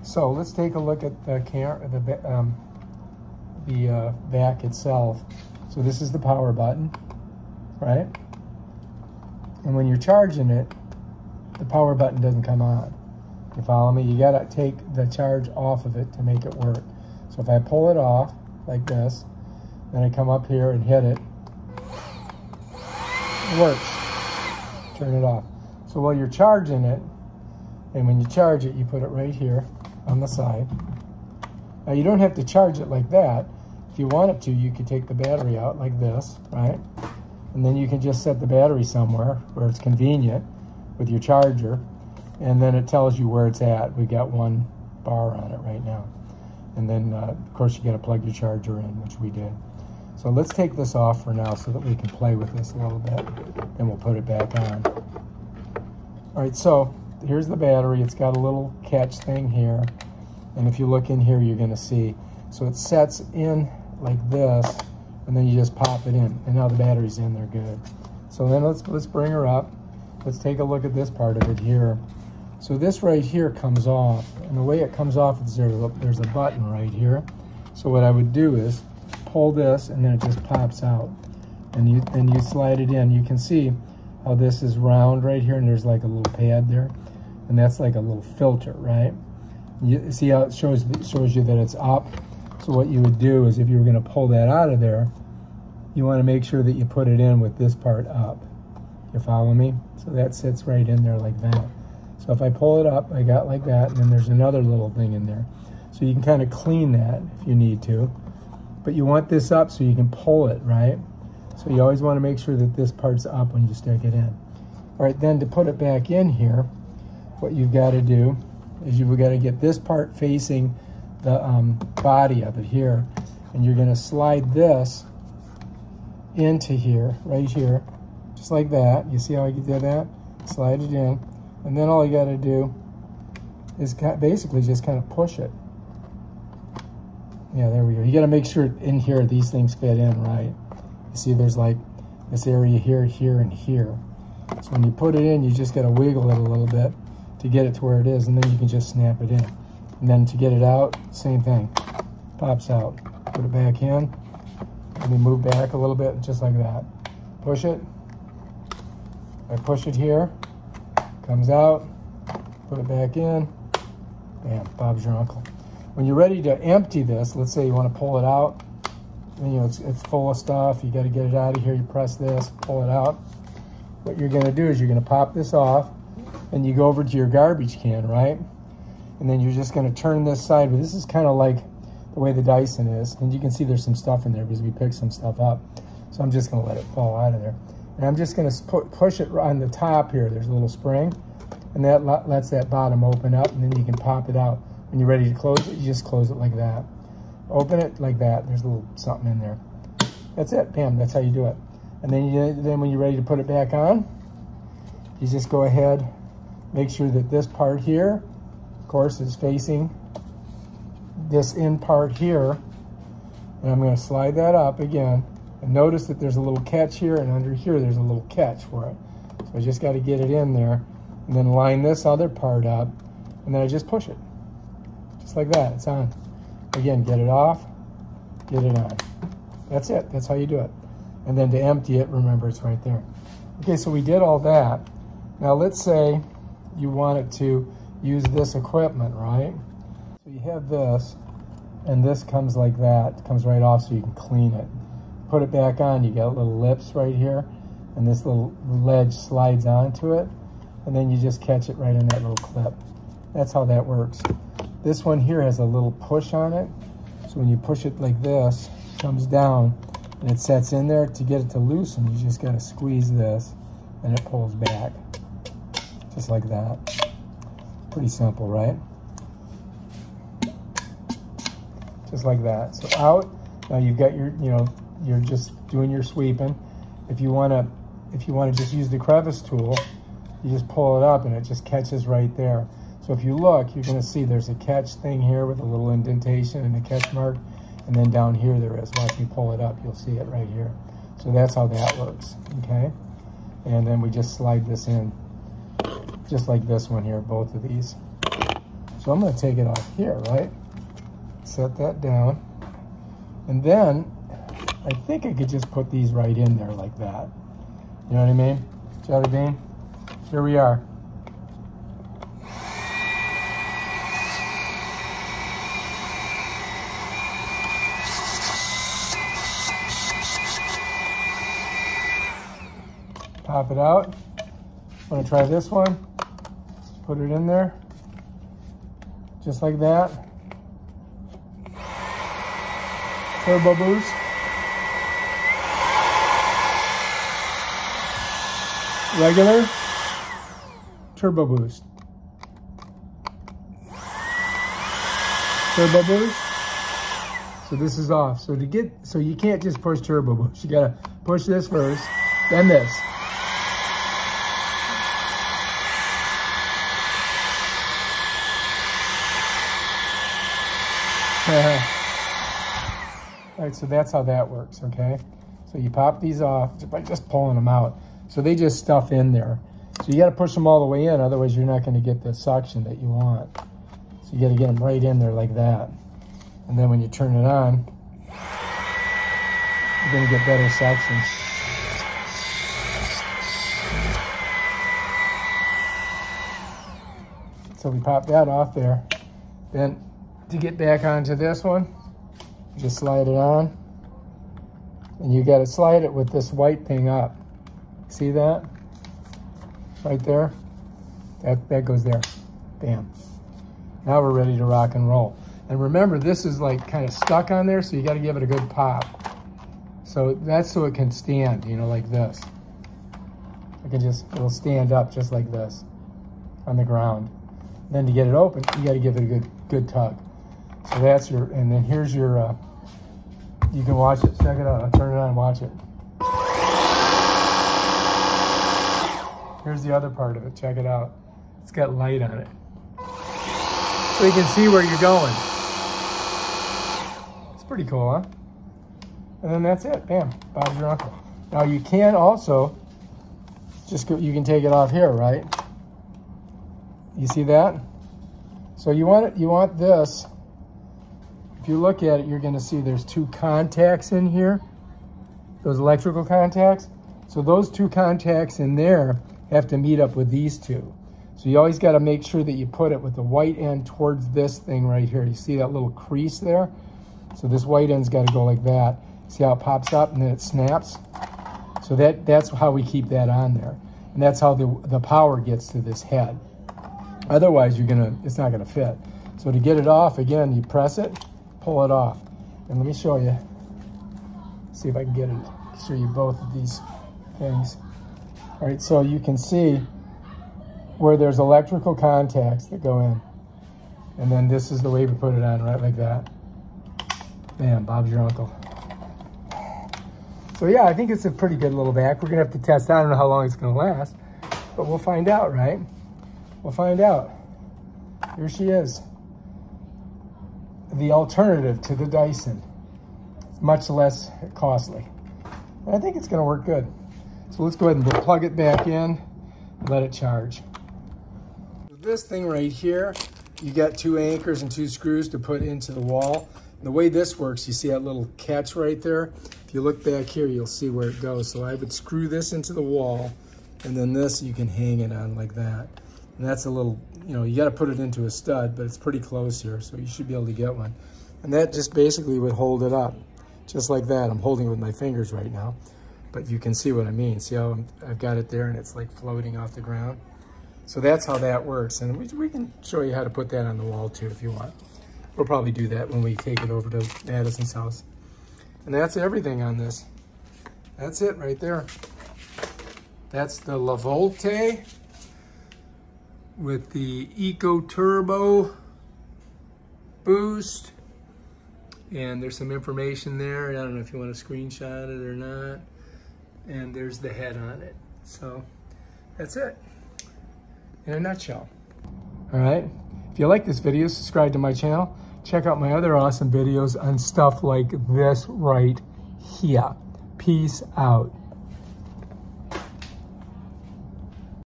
So let's take a look at the vac itself. So this is the power button, right? And when you're charging it, the power button doesn't come on. You follow me? You gotta take the charge off of it to make it work. So if I pull it off like this, then I come up here and hit it, it works. Turn it off. So while you're charging it, and when you charge it, you put it right here on the side. Now you don't have to charge it like that. If you wanted to, you could take the battery out like this, right? And then you can just set the battery somewhere where it's convenient with your charger, and then it tells you where it's at. We got 1 bar on it right now. And then, of course, you got to plug your charger in, which we did. So let's take this off for now so that we can play with this a little bit. Then we'll put it back on. All right, so here's the battery. It's got a little catch thing here. And if you look in here, you're going to see. So it sets in like this, and then you just pop it in. And now the battery's in there good. So then let's bring her up. Let's take a look at this part of it here. So this right here comes off. And the way it comes off is there's a button right here. So what I would do is pull this, and then it just pops out. And you slide it in. You can see how this is round right here, and there's like a little pad there. And that's like a little filter, right? You see how it shows you that it's up. So what you would do is if you were going to pull that out of there, you want to make sure that you put it in with this part up. You follow me? So that sits right in there like that. So if I pull it up, I got like that, and then there's another little thing in there. So you can kind of clean that if you need to. But you want this up so you can pull it, right? So you always want to make sure that this part's up when you stick it in. All right, then to put it back in here, what you've got to do is you've got to get this part facing the body of it here. And you're going to slide this into here, right here, just like that. You see how I did that? Slide it in. And then all you got to do is basically just kind of push it. Yeah, there we go. You got to make sure in here these things fit in right. You see there's like this area here, here, and here. So when you put it in, you just got to wiggle it a little bit to get it to where it is, and then you can just snap it in. And then to get it out, same thing. Pops out. Put it back in, and then move back a little bit, just like that. Push it. I push it here. Comes out. Put it back in. Bam, Bob's your uncle. When you're ready to empty this, let's say you want to pull it out, and, you know, it's full of stuff. You got to get it out of here. You press this, pull it out. What you're going to do is you're going to pop this off, and you go over to your garbage can, right? And then you're just going to turn this side. But this is kind of like the way the Dyson is, and you can see there's some stuff in there because we picked some stuff up. So I'm just going to let it fall out of there, and I'm just going to push it on the top here. There's a little spring, and that lets that bottom open up, and then you can pop it out. When you're ready to close it, you just close it like that. Open it like that. There's a little something in there. That's it. Bam. That's how you do it. And then when you're ready to put it back on, you just go ahead, make sure that this part here, of course, is facing this in part here. And I'm going to slide that up again. And notice that there's a little catch here, and under here there's a little catch for it. So I just got to get it in there, and then line this other part up, and then I just push it. Just like that, it's on. Again, get it off, get it on. That's it, that's how you do it. And then to empty it, remember it's right there. Okay, so we did all that. Now let's say you wanted to use this equipment, right? So you have this, and this comes like that. It comes right off so you can clean it. Put it back on, you got little lips right here, and this little ledge slides onto it, and then you just catch it right in that little clip. That's how that works. This one here has a little push on it, so when you push it like this, it comes down, and it sets in there. To get it to loosen, you just got to squeeze this, and it pulls back, just like that. Pretty simple, right? Just like that. So out. Now you've got your, you're just doing your sweeping. If you want to just use the crevice tool, you just pull it up, and it just catches right there. So if you look, you're going to see there's a catch thing here with a little indentation and a catch mark, and then down here there is. Watch me pull it up, you'll see it right here. So that's how that works, okay? And then we just slide this in, just like this one here, both of these. So I'm going to take it off here, right? Set that down. And then I think I could just put these right in there like that. You know what I mean? Jelly bean. Here we are. Pop it out. I'm going to try this one. Put it in there. Just like that. Turbo boost. Regular. Turbo boost. Turbo boost. So this is off. So you can't just push turbo boost. You gotta push this first, then this. All right, so that's how that works, okay? So you pop these off by just pulling them out. So they just stuff in there. So you gotta push them all the way in, otherwise you're not gonna get the suction that you want. So you gotta get them right in there like that. And then when you turn it on, you're gonna get better suction. So we pop that off there. Then to get back onto this one, just slide it on. And you gotta slide it with this white thing up. See that? Right there? That goes there. Bam. Now we're ready to rock and roll. And remember, this is like kind of stuck on there, so you gotta give it a good pop. So that's so it can stand, you know, like this. It'll stand up just like this on the ground. And then to get it open, you gotta give it a good tug. So that's and then here's your, you can watch it, check it out. I'll turn it on and watch it. Here's the other part of it, check it out. It's got light on it. So you can see where you're going. It's pretty cool, huh? And then that's it, bam, Bob's your uncle. Now you can also, you can take it off here, right? You see that? So you want this. If you look at it, you're gonna see there's two contacts in here, those electrical contacts. So those two contacts in there have to meet up with these two. So you always gotta make sure that you put it with the white end towards this thing right here. You see that little crease there? So this white end's gotta go like that. See how it pops up and then it snaps? So that's how we keep that on there. And that's how the power gets to this head. Otherwise, it's not gonna fit. So to get it off, again, you press it, pull it off. And let me show you. See if I can get it, show you both of these things. All right, so you can see where there's electrical contacts that go in. And then this is the way we put it on, right like that. Bam, Bob's your uncle. So yeah, I think it's a pretty good little vac. We're gonna have to test it. I don't know how long it's gonna last, but we'll find out, right? We'll find out. Here she is. The alternative to the Dyson. It's much less costly. And I think it's gonna work good. So let's go ahead and plug it back in and let it charge. This thing right here, you got 2 anchors and 2 screws to put into the wall. And the way this works, you see that little catch right there? If you look back here, you'll see where it goes. So I would screw this into the wall, and then this you can hang it on like that. And that's a little, you got to put it into a stud, but it's pretty close here, so you should be able to get one. And that just basically would hold it up, just like that. I'm holding it with my fingers right now, but you can see what I mean. See how I've got it there and it's like floating off the ground? So that's how that works. And we can show you how to put that on the wall too if you want. We'll probably do that when we take it over to Madison's house. And that's everything on this. That's it right there. That's the LEVOIT with the Eco Turbo Boost. And there's some information there. I don't know if you want to screenshot it or not. And there's the head on it. So that's it in a nutshell. All right. If you like this video, subscribe to my channel. Check out my other awesome videos on stuff like this right here. Peace out.